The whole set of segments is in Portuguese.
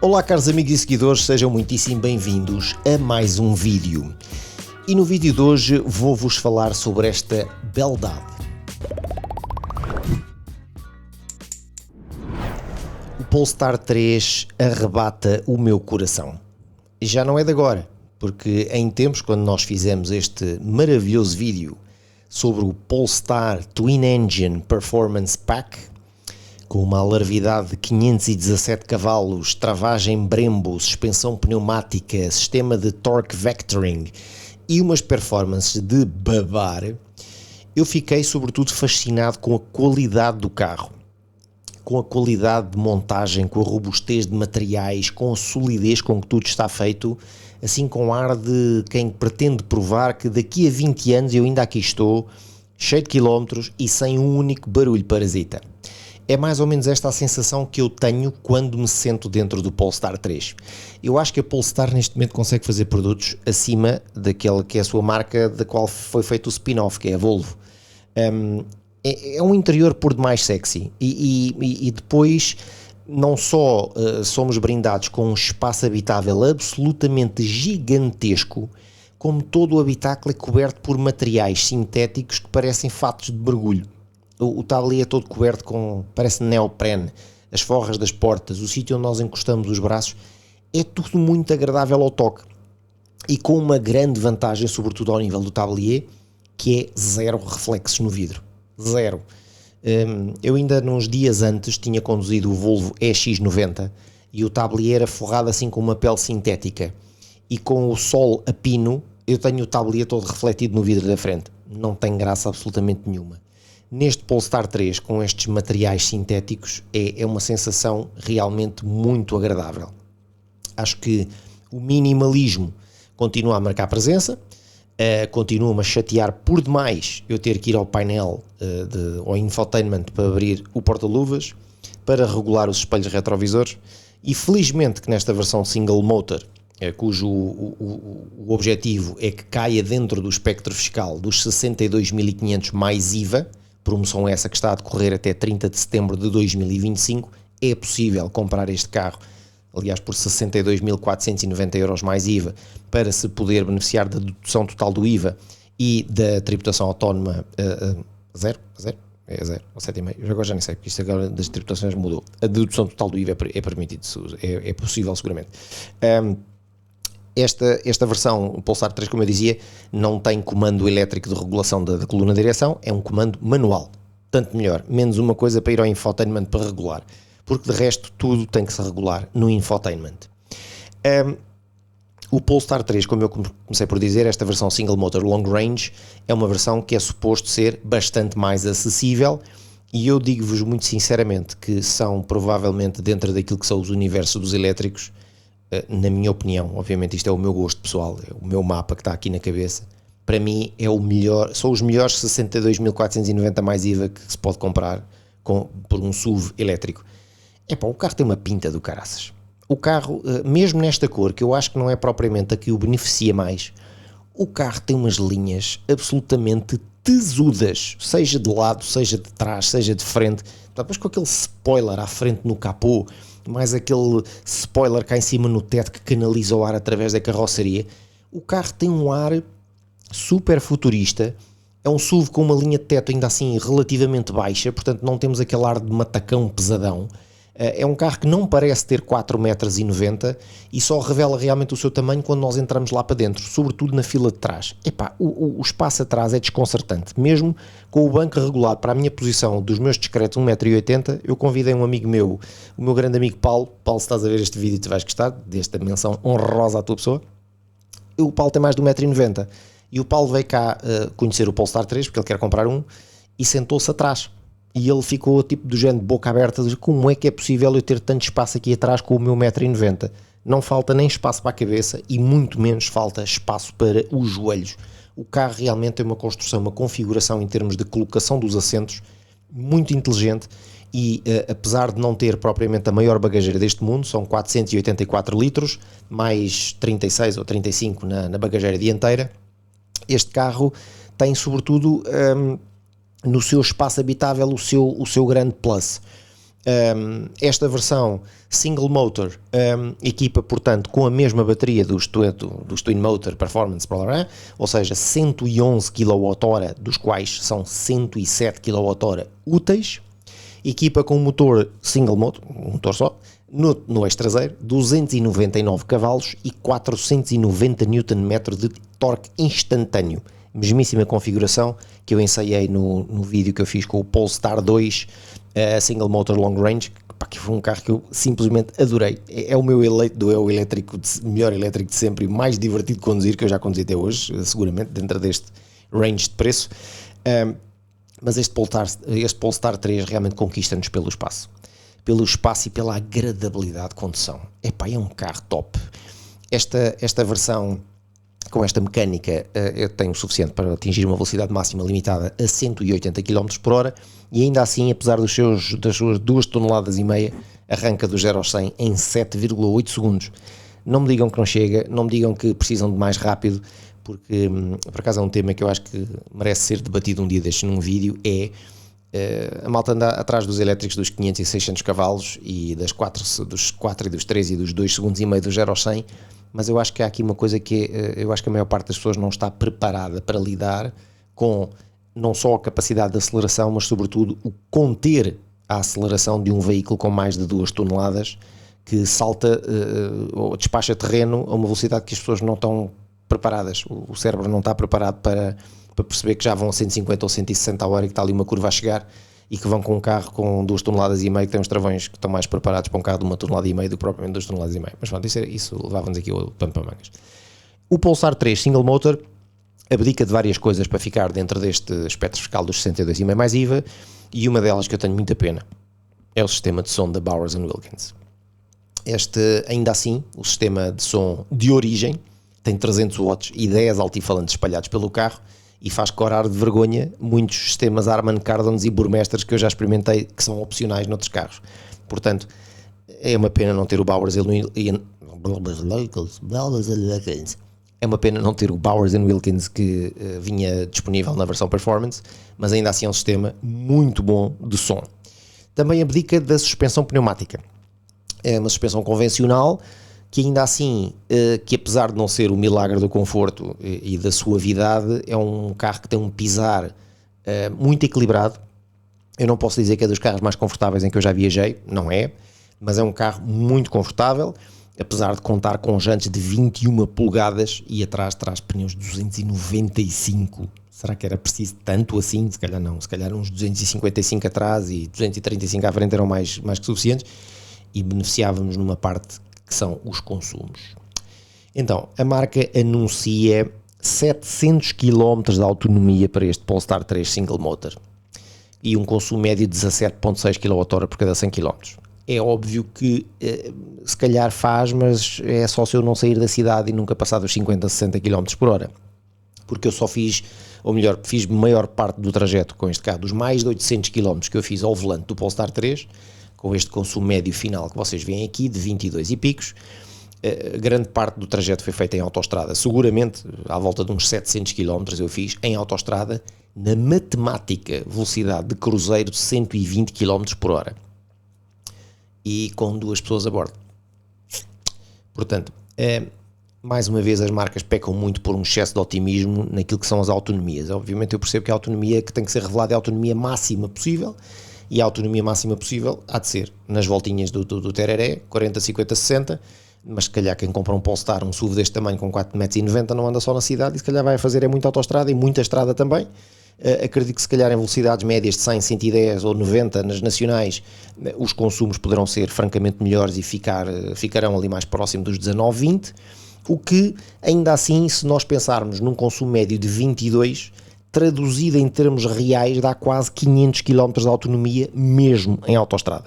Olá caros amigos e seguidores, sejam muitíssimo bem-vindos a mais um vídeo. E no vídeo de hoje vou-vos falar sobre esta beldade. O Polestar 3 arrebata o meu coração. E já não é de agora, porque em tempos quando nós fizemos este maravilhoso vídeo sobre o Polestar Twin Engine Performance Pack, com uma alarvidade de 517 cavalos, travagem Brembo, suspensão pneumática, sistema de torque vectoring e umas performances de babar, eu fiquei sobretudo fascinado com a qualidade do carro, com a qualidade de montagem, com a robustez de materiais, com a solidez com que tudo está feito, assim com ar de quem pretende provar que daqui a 20 anos eu ainda aqui estou, cheio de quilómetros e sem um único barulho parasita. É mais ou menos esta a sensação que eu tenho quando me sento dentro do Polestar 3. Eu acho que a Polestar neste momento consegue fazer produtos acima daquela que é a sua marca, da qual foi feito o spin-off, que é a Volvo. É um interior por demais sexy e depois não só somos brindados com um espaço habitável absolutamente gigantesco, como todo o habitáculo é coberto por materiais sintéticos que parecem fatos de mergulho. O tablier é todo coberto com, parece neoprene, as forras das portas, o sítio onde nós encostamos os braços, é tudo muito agradável ao toque e com uma grande vantagem, sobretudo ao nível do tablier, que é zero reflexos no vidro, zero. Eu ainda nos dias antes tinha conduzido o Volvo EX90 e o tablier era forrado assim com uma pele sintética e com o sol a pino eu tenho o tablier todo refletido no vidro da frente, não tem graça absolutamente nenhuma. Neste Polestar 3, com estes materiais sintéticos, é uma sensação realmente muito agradável. Acho que o minimalismo continua a marcar presença, continua-me a chatear por demais eu ter que ir ao painel ao infotainment para abrir o porta-luvas, para regular os espelhos retrovisores e felizmente que nesta versão single motor, cujo o objetivo é que caia dentro do espectro fiscal dos 62.500 mais IVA, promoção essa que está a decorrer até 30 de setembro de 2025, é possível comprar este carro, aliás por 62.490 euros mais IVA, para se poder beneficiar da dedução total do IVA e da tributação autónoma zero, ou 7,5, agora já nem sei, porque isto agora das tributações mudou, a dedução total do IVA é permitido, é possível seguramente. Esta versão, o Polestar 3, como eu dizia, não tem comando elétrico de regulação da coluna de direção, é um comando manual, tanto melhor, menos uma coisa para ir ao infotainment para regular, porque de resto tudo tem que se regular no infotainment. O Polestar 3, como eu comecei por dizer, esta versão single motor long range, é uma versão que é suposto ser bastante mais acessível e eu digo-vos muito sinceramente que são provavelmente dentro daquilo que são os universos dos elétricos, na minha opinião, obviamente isto é o meu gosto pessoal, é o meu mapa que está aqui na cabeça, para mim é o melhor, são os melhores 62.490 mais IVA que se pode comprar por um SUV elétrico. O carro tem uma pinta do caraças. O carro, mesmo nesta cor, que eu acho que não é propriamente a que o beneficia mais, o carro tem umas linhas absolutamente tesudas, seja de lado, seja de trás, seja de frente, depois com aquele spoiler à frente no capô, mais aquele spoiler cá em cima no teto que canaliza o ar através da carroceria. O carro tem um ar super futurista, é um SUV com uma linha de teto ainda assim relativamente baixa, portanto não temos aquele ar de matacão pesadão. É um carro que não parece ter 4,90 m e só revela realmente o seu tamanho quando nós entramos lá para dentro, sobretudo na fila de trás. O espaço atrás é desconcertante, mesmo com o banco regulado para a minha posição dos meus discretos 1,80 m, eu convidei um amigo meu, o meu grande amigo Paulo, se estás a ver este vídeo tu vais gostar desta menção honrosa à tua pessoa, o Paulo tem mais de 1,90 m e o Paulo veio cá conhecer o Polestar 3 porque ele quer comprar um e sentou-se atrás. E ele ficou tipo do género de boca aberta, de como é que é possível eu ter tanto espaço aqui atrás com o meu 1,90 m? Não falta nem espaço para a cabeça e muito menos falta espaço para os joelhos. O carro realmente tem uma construção, uma configuração em termos de colocação dos assentos muito inteligente e apesar de não ter propriamente a maior bagageira deste mundo, são 484 litros, mais 36 ou 35 na bagageira dianteira, este carro tem sobretudo no seu espaço habitável o seu grande plus. Esta versão single motor equipa, portanto, com a mesma bateria dos Twin Motor Performance, ou seja, 111 kWh, dos quais são 107 kWh úteis. Equipa com um motor single motor, um motor só, no eixo traseiro, 299 cavalos e 490 Nm de torque instantâneo. Mesmíssima configuração que eu ensaiei no vídeo que eu fiz com o Polestar 2 Single Motor Long Range, que foi um carro que eu simplesmente adorei. É o meu eleito do melhor elétrico de sempre e mais divertido de conduzir que eu já conduzi até hoje, seguramente, dentro deste range de preço. Mas este Polestar 3 realmente conquista-nos pelo espaço e pela agradabilidade de condução. É um carro top. Esta versão com esta mecânica eu tenho o suficiente para atingir uma velocidade máxima limitada a 180 km por hora e ainda assim, apesar das suas 2,5 toneladas, arranca do 0 ao 100 em 7,8 segundos. Não me digam que não chega, não me digam que precisam de mais rápido, porque por acaso é um tema que eu acho que merece ser debatido um dia destes num vídeo. A malta anda atrás dos elétricos dos 500 e 600 cavalos e dos 4 e dos 3 e dos 2 segundos e meio do 0 ao 100, mas eu acho que há aqui uma coisa que eu acho que a maior parte das pessoas não está preparada para lidar com não só a capacidade de aceleração, mas sobretudo o conter a aceleração de um veículo com mais de 2 toneladas que salta ou despacha terreno a uma velocidade que as pessoas não estão preparadas. O cérebro não está preparado para perceber que já vão a 150 ou 160 a hora e que está ali uma curva a chegar e que vão com um carro com 2 toneladas e meio, que tem uns travões que estão mais preparados para um carro de 1 tonelada e meio do que propriamente 2 toneladas e meio. Mas pronto, isso levava-nos aqui o pano para mangas. O Polestar 3 Single Motor abdica de várias coisas para ficar dentro deste espectro fiscal dos 62,5 mais IVA, e uma delas que eu tenho muita pena é o sistema de som da Bowers & Wilkins. Ainda assim, o sistema de som de origem tem 300 watts e 10 altifalantes espalhados pelo carro e faz corar de vergonha muitos sistemas Harman Kardon e Burmesters que eu já experimentei, que são opcionais noutros carros. Portanto, é uma pena não ter o Bowers & Wilkins que vinha disponível na versão Performance, mas ainda assim é um sistema muito bom de som. Também abdica da suspensão pneumática. É uma suspensão convencional que ainda assim, que apesar de não ser o milagre do conforto e da suavidade, é um carro que tem um pisar muito equilibrado. Eu não posso dizer que é dos carros mais confortáveis em que eu já viajei, não é, mas é um carro muito confortável, apesar de contar com jantes de 21 polegadas e atrás traz pneus 295. Será que era preciso tanto assim? Se calhar não, se calhar uns 255 atrás e 235 à frente eram mais que suficientes, e beneficiávamos numa parte que são os consumos. Então, a marca anuncia 700 km de autonomia para este Polestar 3 Single Motor e um consumo médio de 17,6 kWh por cada 100 km. É óbvio que se calhar faz, mas é só se eu não sair da cidade e nunca passar dos 50 a 60 km por hora, porque eu só fiz, ou melhor, fiz maior parte do trajeto com este carro, dos mais de 800 km que eu fiz ao volante do Polestar 3, com este consumo médio final que vocês veem aqui, de 22 e picos. Grande parte do trajeto foi feita em autoestrada, seguramente à volta de uns 700 km eu fiz em autoestrada, na matemática velocidade de cruzeiro de 120 km por hora e com 2 pessoas a bordo. Portanto, mais uma vez as marcas pecam muito por um excesso de otimismo naquilo que são as autonomias. Obviamente eu percebo que a autonomia que tem que ser revelada é a autonomia máxima possível, e a autonomia máxima possível há de ser nas voltinhas do tereré, 40, 50, 60, mas se calhar quem compra um Polestar, um SUV deste tamanho com 4,90 m não anda só na cidade e se calhar vai fazer muita autoestrada e muita estrada também. Acredito que se calhar em velocidades médias de 100, 110 ou 90 nas nacionais, os consumos poderão ser francamente melhores e ficarão ali mais próximo dos 19, 20, o que ainda assim, se nós pensarmos num consumo médio de 22, traduzido em termos reais, dá quase 500 km de autonomia, mesmo em autoestrada.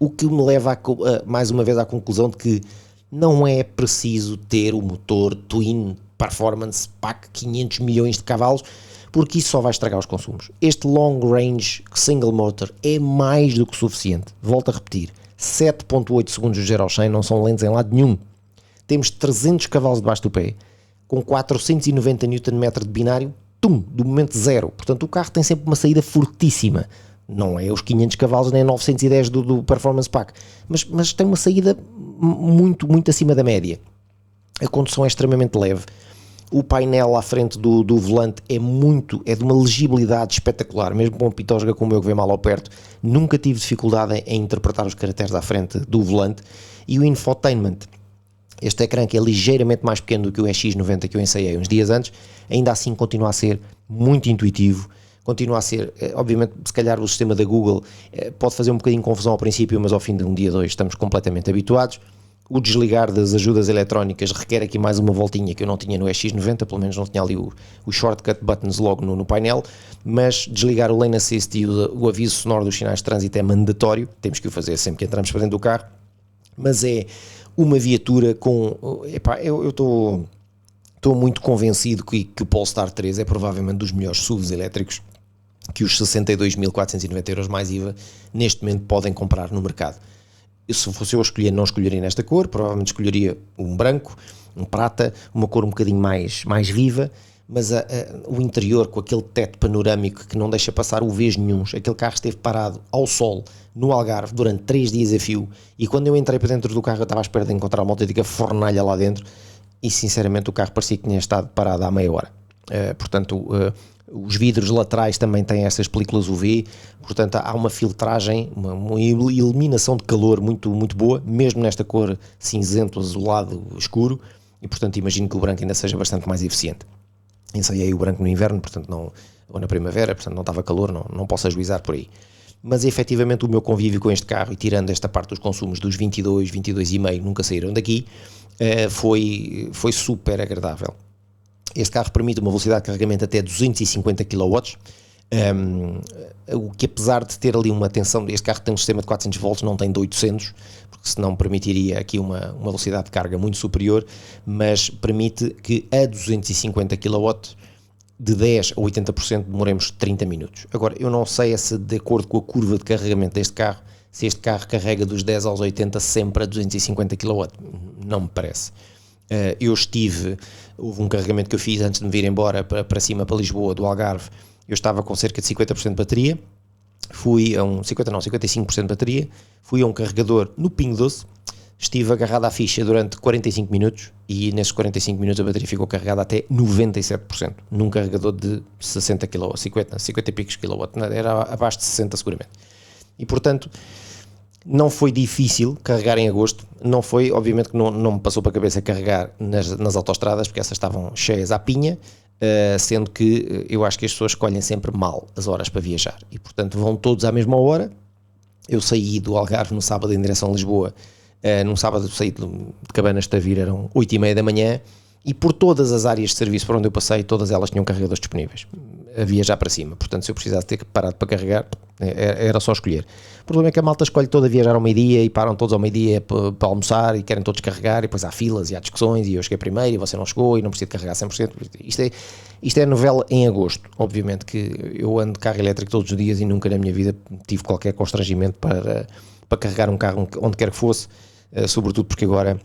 O que me leva, mais uma vez, à conclusão de que não é preciso ter o motor Twin Performance Pack 500 milhões de cavalos, porque isso só vai estragar os consumos. Este Long Range Single Motor é mais do que suficiente. Volto a repetir, 7,8 segundos de 0 ao 100 não são lentos em lado nenhum. Temos 300 cavalos debaixo do pé, com 490 Nm de binário, do momento zero. Portanto, o carro tem sempre uma saída fortíssima não é os 500 cavalos nem 910 do Performance Pack, mas tem uma saída muito, muito acima da média. A condução é extremamente leve, o painel à frente do volante é de uma legibilidade espetacular, mesmo com um pitosga como eu que vê mal ao perto, nunca tive dificuldade em interpretar os caracteres à frente do volante. E o infotainment, este ecrã que é ligeiramente mais pequeno do que o X90 que eu ensaiei uns dias antes, ainda assim continua a ser muito intuitivo, continua a ser, obviamente, se calhar o sistema da Google pode fazer um bocadinho de confusão ao princípio, mas ao fim de um dia, dois, estamos completamente habituados. O desligar das ajudas eletrónicas requer aqui mais uma voltinha que eu não tinha no X90, pelo menos não tinha ali o shortcut buttons logo no painel, mas desligar o Lane Assist e o aviso sonoro dos sinais de trânsito é mandatório, temos que o fazer sempre que entramos para dentro do carro, mas é uma viatura com... Epá, eu estou muito convencido que o Polestar 3 é provavelmente dos melhores SUVs elétricos que os 62.490 euros mais IVA neste momento podem comprar no mercado. Se fosse eu escolher, não escolheria nesta cor, provavelmente escolheria um branco, um prata, uma cor um bocadinho mais viva, mas o interior com aquele teto panorâmico que não deixa passar UVs nenhuns, aquele carro esteve parado ao sol, no Algarve, durante 3 dias a fio, e quando eu entrei para dentro do carro eu estava à espera de encontrar uma autêntica fornalha lá dentro, e sinceramente o carro parecia que tinha estado parado há meia hora. Portanto, os vidros laterais também têm essas películas UV, portanto há uma filtragem, uma eliminação de calor muito, muito boa, mesmo nesta cor cinzento, azulado, escuro, e portanto imagino que o branco ainda seja bastante mais eficiente. Ensaiei o branco no inverno, portanto não, ou na primavera, portanto não estava calor, não posso ajuizar por aí. Mas efetivamente o meu convívio com este carro, e tirando esta parte dos consumos dos 22,5 nunca saíram daqui, foi super agradável. Este carro permite uma velocidade de carregamento até 250 kW, o que apesar de ter ali uma tensão, este carro tem um sistema de 400 volts, não tem de 800, porque senão permitiria aqui uma velocidade de carga muito superior, mas permite que a 250 kW de 10 a 80% demoremos 30 minutos. Agora, eu não sei se de acordo com a curva de carregamento deste carro, se este carro carrega dos 10 aos 80 sempre a 250 kW, não me parece. Houve um carregamento que eu fiz antes de me vir embora para cima, para Lisboa, do Algarve, eu estava com cerca de 50% de bateria, fui a 55% de bateria, fui a um carregador no Pingo Doce, estive agarrado à ficha durante 45 minutos e nesses 45 minutos a bateria ficou carregada até 97%, num carregador de 60 kW, 50 e picos kW, era abaixo de 60 seguramente. E portanto, não foi difícil carregar em agosto, não foi, obviamente que não me passou para a cabeça carregar nas autoestradas, porque essas estavam cheias à pinha, sendo que eu acho que as pessoas escolhem sempre mal as horas para viajar, e portanto vão todos à mesma hora. Eu saí do Algarve no sábado em direção a Lisboa, num sábado saí de Cabanas de Tavira, eram 8h30 da manhã, e por todas as áreas de serviço por onde eu passei, todas elas tinham carregadores disponíveis, a viajar para cima, portanto se eu precisasse ter parado para carregar, era só escolher. O problema é que a malta escolhe toda a viajar ao meio-dia e param todos ao meio-dia para almoçar e querem todos carregar, e depois há filas e há discussões e eu cheguei primeiro e você não chegou e não precisa de carregar 100%. Isto é novela em agosto. Obviamente que eu ando de carro elétrico todos os dias e nunca na minha vida tive qualquer constrangimento para carregar um carro onde quer que fosse, sobretudo porque agora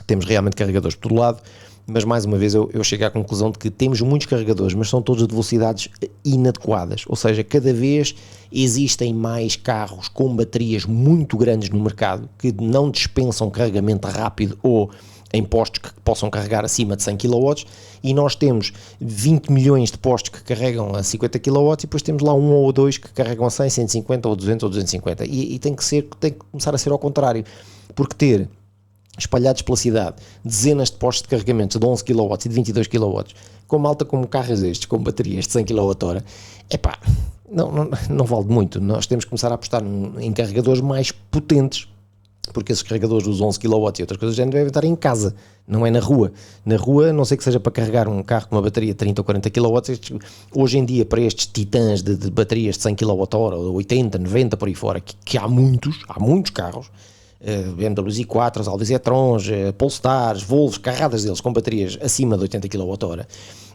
temos realmente carregadores por todo lado. Mas mais uma vez eu chego à conclusão de que temos muitos carregadores, mas são todos de velocidades inadequadas, ou seja, cada vez existem mais carros com baterias muito grandes no mercado que não dispensam carregamento rápido ou em postos que possam carregar acima de 100 kW, e nós temos 20 milhões de postos que carregam a 50 kW e depois temos lá um ou dois que carregam a 100, 150 ou 200 ou 250, e tem que começar a ser ao contrário, porque ter espalhados pela cidade dezenas de postos de carregamento de 11 kW e de 22 kW, com malta como carros estes, com baterias de 100 kWh, epá, não vale muito. Nós temos que começar a apostar em carregadores mais potentes, porque esses carregadores dos 11 kW e outras coisas já devem estar em casa, não é na rua. Na rua, a não sei que seja para carregar um carro com uma bateria de 30 ou 40 kW, hoje em dia, para estes titãs de baterias de 100 kWh, 80, 90, por aí fora, que há muitos carros, BMWs i4, Audis e-trons, Polestars, Volvos, carradas deles com baterias acima de 80 kWh,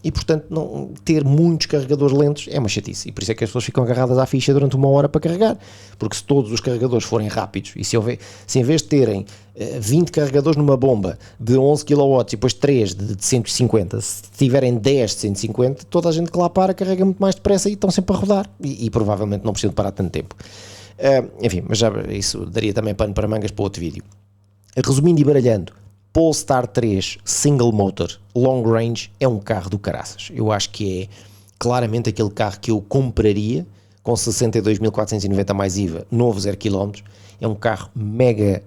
e portanto não, ter muitos carregadores lentos é uma chatice, e por isso é que as pessoas ficam agarradas à ficha durante uma hora para carregar, porque se todos os carregadores forem rápidos, e se em vez de terem 20 carregadores numa bomba de 11 kW e depois 3 de 150, se tiverem 10 de 150, toda a gente que lá para carrega muito mais depressa e estão sempre a rodar, e provavelmente não precisam de parar tanto tempo. Enfim, mas já isso daria também pano para mangas para outro vídeo. Resumindo e baralhando, Polestar 3 Single Motor Long Range é um carro do caraças. Eu acho que é claramente aquele carro que eu compraria com 62.490 mais IVA, novo 0 km. É um carro mega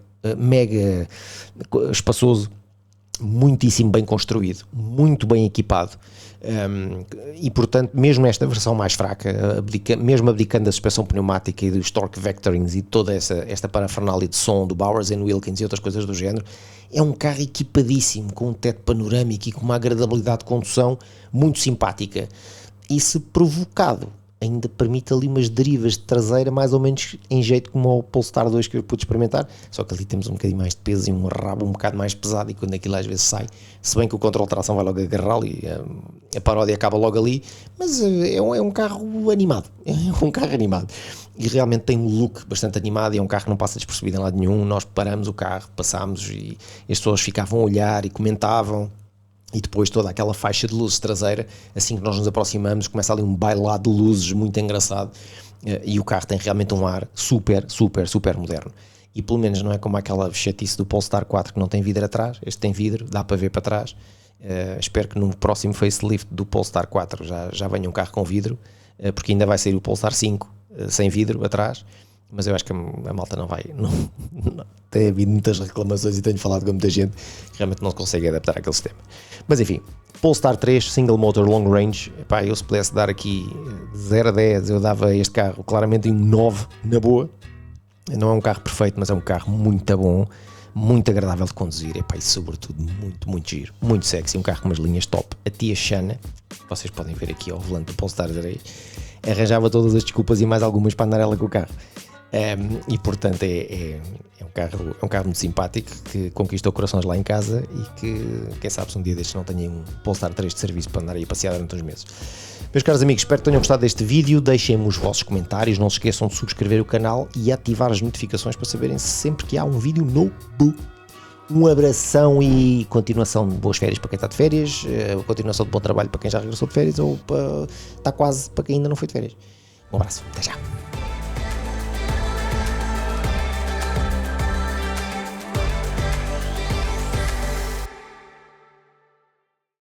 espaçoso, muitíssimo bem construído, muito bem equipado, e portanto mesmo esta versão mais fraca, mesmo abdicando da suspensão pneumática e dos torque vectorings e toda esta parafernália de som do Bowers & Wilkins e outras coisas do género, é um carro equipadíssimo, com um teto panorâmico e com uma agradabilidade de condução muito simpática, e se provocado ainda permite ali umas derivas de traseira mais ou menos em jeito como o Polestar 2 que eu pude experimentar, só que ali temos um bocadinho mais de peso e um rabo um bocado mais pesado, e quando aquilo às vezes sai, se bem que o controle de tração vai logo agarrá-lo e a paródia acaba logo ali, mas é um carro animado, é um carro animado, e realmente tem um look bastante animado, e é um carro que não passa despercebido em lado nenhum. Nós paramos o carro, passámos e as pessoas ficavam a olhar e comentavam. E depois toda aquela faixa de luzes traseira, assim que nós nos aproximamos, começa ali um bailado de luzes muito engraçado, e o carro tem realmente um ar super moderno. E pelo menos não é como aquela chatice do Polestar 4 que não tem vidro atrás. Este tem vidro, dá para ver para trás. Espero que no próximo facelift do Polestar 4 já venha um carro com vidro, porque ainda vai sair o Polestar 5 sem vidro atrás. Mas eu acho que a malta não vai. Não, tem havido muitas reclamações e tenho falado com muita gente que realmente não se consegue adaptar àquele sistema. Mas enfim, Polestar 3 Single Motor Long Range. Epá, eu se pudesse dar aqui 0 a 10, eu dava este carro claramente em 9 na boa. Não é um carro perfeito, mas é um carro muito bom, muito agradável de conduzir. Epá, e sobretudo muito giro, muito sexy. Um carro com umas linhas top. A tia Xana, vocês podem ver aqui ao volante do Polestar 3, arranjava todas as desculpas e mais algumas para andar ela com o carro. E portanto é um carro muito simpático, que conquistou corações lá em casa, e que quem sabe se um dia destes não tenha um Polestar 3 de serviço para andar aí a passear durante uns meses. Meus caros amigos, espero que tenham gostado deste vídeo. Deixem-me os vossos comentários, não se esqueçam de subscrever o canal e ativar as notificações para saberem sempre que há um vídeo novo. Um abração e continuação de boas férias para quem está de férias, continuação de bom trabalho para quem já regressou de férias, ou está quase para quem ainda não foi de férias. Um abraço, até já.